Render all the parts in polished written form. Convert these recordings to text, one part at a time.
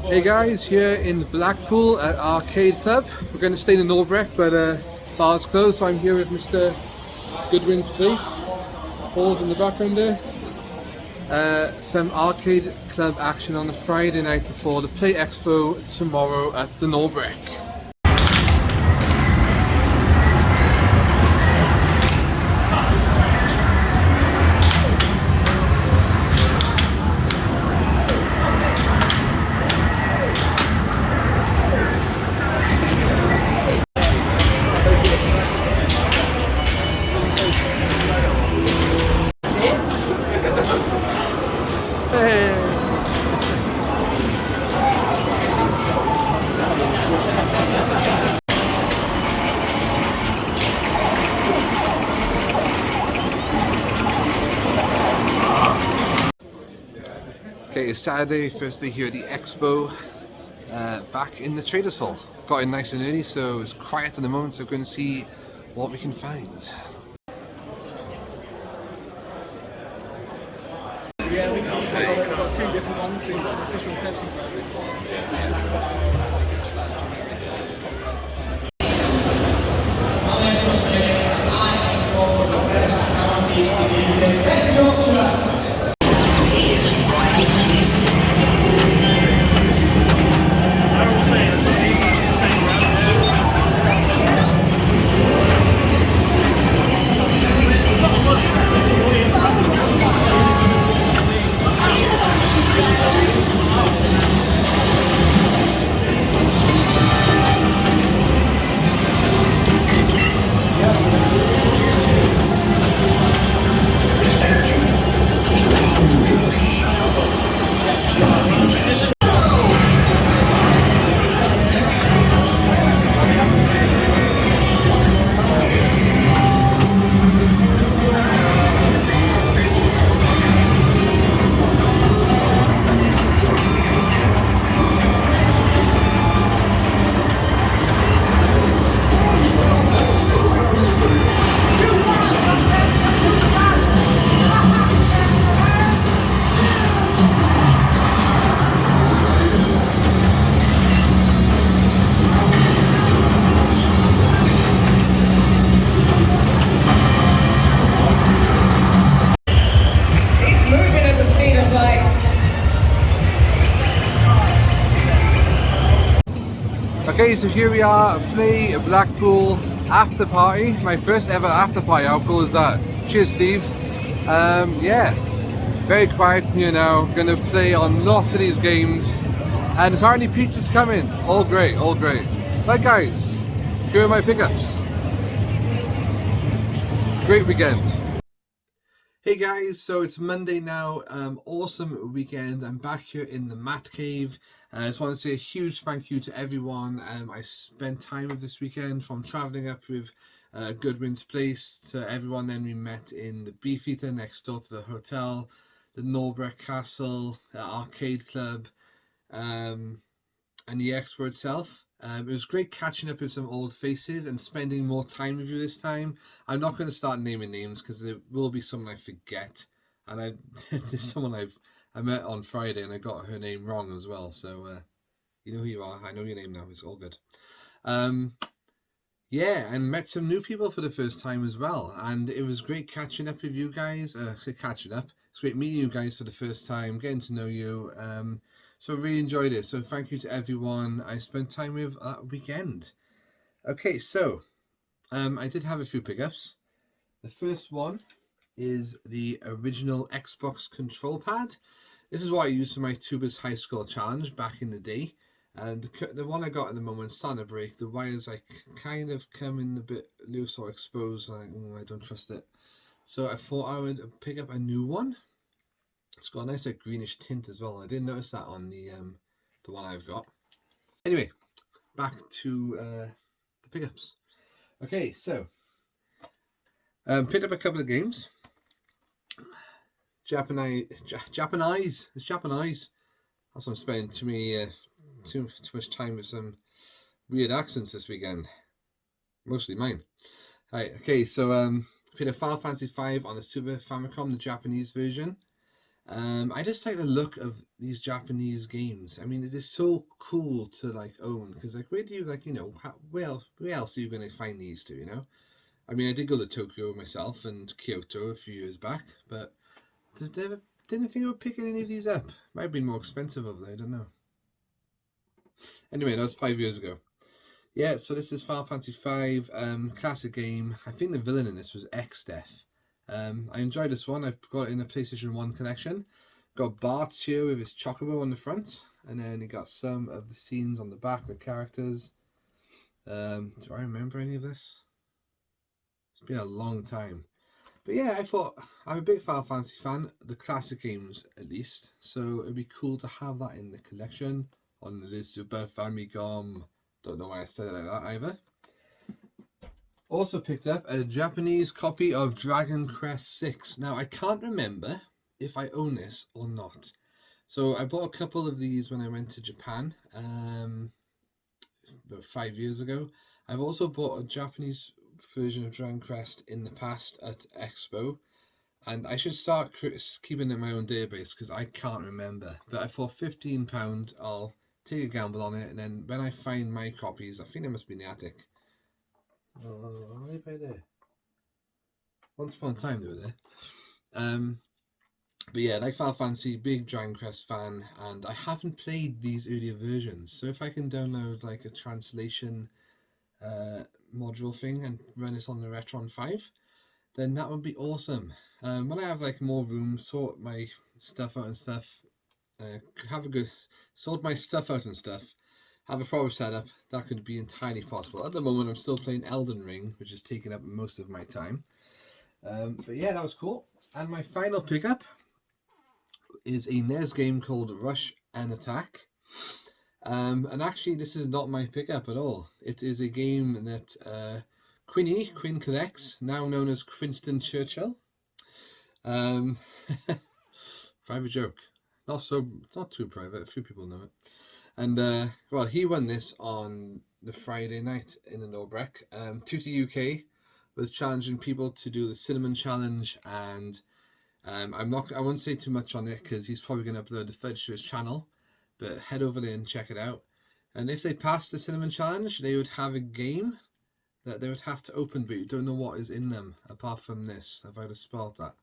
Hey guys, here in Blackpool at Arcade Club. We're going to stay in the Norbreck, but bar's closed, so I'm here with Mr. Goodwin's place. Paul's in the background there. Some Arcade Club action on the Friday night before the Play Expo tomorrow at the Norbreck. Okay, it's Saturday, first day here at the Expo, back in the Traders Hall. Got in nice and early, so it's quiet at the moment, so we're going to see what we can find. Yeah, we've got two different ones. We've got the official Pepsi version. Okay, so here we are, Play Blackpool after party. My first ever after party. How cool is that? Cheers, Steve. Yeah, very quiet here now. Gonna play on lots of these games, and apparently pizza's coming. All great, all great. Right, guys, here are my pickups. Great weekend. Hey guys, so it's Monday now, awesome weekend. I'm back here in the Mat Cave. I just want to say a huge thank you to everyone I spent time with this weekend, from travelling up with Goodwin's place to everyone then we met in the Beefeater next door to the hotel, the Norbreck Castle, Arcade Club, and the Expo itself. It was great catching up with some old faces and spending more time with you this time. I'm not going to start naming names because there will be someone I forget, and there's someone I met on Friday and I got her name wrong as well. So you know who you are. I know your name now. It's all good. Yeah, and met some new people for the first time as well, and it was great catching up with you guys. Catching up. It's great meeting you guys for the first time, getting to know you. So I really enjoyed it. So thank you to everyone I spent time with that weekend. Okay, so I did have a few pickups. The first one is the original Xbox control pad. This is what I used for my Tubers High School Challenge back in the day. And the one I got at the moment starting to break. The wires like kind of coming a bit loose or exposed. I don't trust it. So I thought I would pick up a new one. It's got a nice like greenish tint as well. I didn't notice that on the one I've got. Anyway, back to the pickups. Okay, so picked up a couple of games. Japanese. It's Japanese. That's what I'm spending too much time with some weird accents this weekend. Mostly mine. Right. Okay. So played a Final Fantasy V on the Super Famicom, the Japanese version. I just like the look of these Japanese games. I mean, it is so cool to like own because like where do you like where else are you going to find these two? I mean, I did go to Tokyo myself and Kyoto a few years back, but didn't think of picking any of these up. Might have been more expensive over there. I don't know. Anyway, that was 5 years ago. Yeah, so this is Final Fantasy V, classic game. I think the villain in this was X-Death. I enjoyed this one. I've got it in a PlayStation 1 collection. Got Bart here with his chocobo on the front, and then you got some of the scenes on the back, the characters. Do I remember any of this? It's been a long time. But yeah, I thought I'm a big Final Fantasy fan, the classic games at least, so it'd be cool to have that in the collection on the Super Famicom. Don't know why I said it like that either. Also picked up a Japanese copy of Dragon Quest 6. Now I can't remember if I own this or not. So I bought a couple of these when I went to Japan about 5 years ago. I've also bought a Japanese version of Dragon Quest in the past at Expo, and I should start keeping it in my own database because I can't remember. But I thought £15, I'll take a gamble on it, and then when I find my copies, I think they must be in the attic. Oh, are they by there? Once upon a time they were there. But yeah, like Final Fantasy, big Dragon Quest fan, and I haven't played these earlier versions. So if I can download like a translation module thing and run this on the Retron 5, then that would be awesome. When I have like more room, sort my stuff out and stuff, sort my stuff out and stuff, have a proper setup, that could be entirely possible. At the moment, I'm still playing Elden Ring, which is taking up most of my time. But yeah, that was cool. And my final pickup is a NES game called Rush and Attack. And actually, this is not my pickup at all. It is a game that Quinn collects, now known as Quinston Churchill. Private joke. Not too private. A few people know it. And well, he won this on the Friday night in the Nobrek. Tutti UK was challenging people to do the cinnamon challenge, and I won't say too much on it because he's probably going to upload the footage to his channel. But head over there and check it out. And if they pass the cinnamon challenge, they would have a game that they would have to open, but you don't know what is in them apart from this. Have I just spelled that?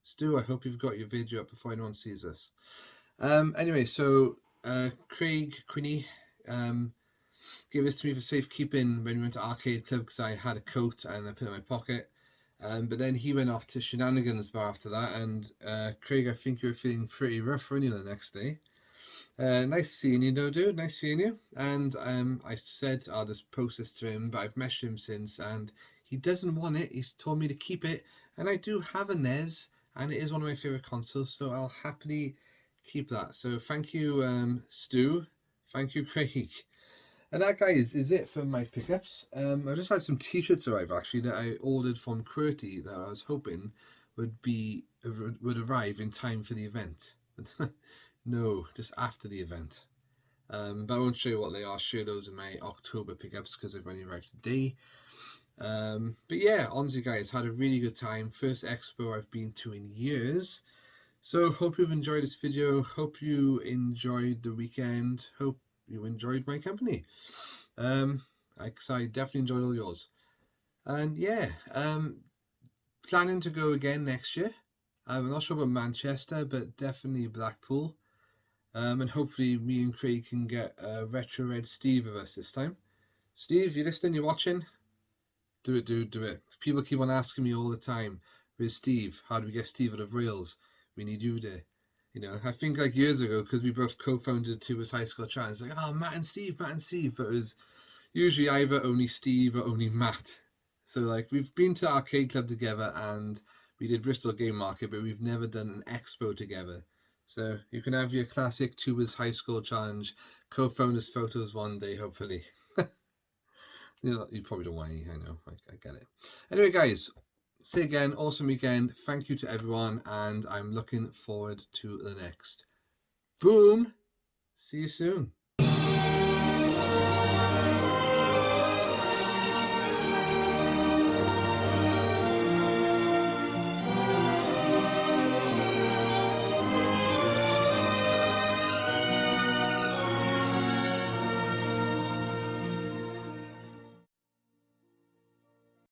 Stu, I hope you've got your video up before anyone sees this. Anyway, so Craig Quinney gave this to me for safekeeping when we went to Arcade Club because I had a coat and I put it in my pocket. But then he went off to Shenanigans Bar after that, and Craig, I think you were feeling pretty rough, weren't you, the next day? Nice seeing you, though, dude. Nice seeing you. And I said I'll just post this to him, but I've messaged him since, and he doesn't want it. He's told me to keep it, and I do have a NES, and it is one of my favorite consoles, so I'll happily keep that. So thank you, Stu. Thank you, Craig. And that, guys, is it for my pickups. I just had some T-shirts arrive actually that I ordered from QWERTY that I was hoping would arrive in time for the event. No, just after the event. But I won't show you what they are. I'll show those in my October pickups because they've only arrived today. But yeah, honestly, guys, had a really good time. First expo I've been to in years. So hope you've enjoyed this video. Hope you enjoyed the weekend. Hope you enjoyed my company. I definitely enjoyed all yours. And yeah, planning to go again next year. I'm not sure about Manchester, but definitely Blackpool. And hopefully me and Craig can get Retro Red Steve with us this time. Steve, you listening? You watching? Do it, dude, do it. People keep on asking me all the time, where's Steve? How do we get Steve out of Rails? We need you there. I think like years ago, because we both co-founded Tubers High School Chat, it's like, oh, Matt and Steve. But it was usually either only Steve or only Matt. So like we've been to Arcade Club together and we did Bristol Game Market, but we've never done an expo together. So you can have your classic Tubers High School Challenge co-founders photos one day, hopefully. You probably don't want any, I know, I get it. Anyway, guys, say again, awesome weekend. Thank you to everyone, and I'm looking forward to the next. Boom! See you soon.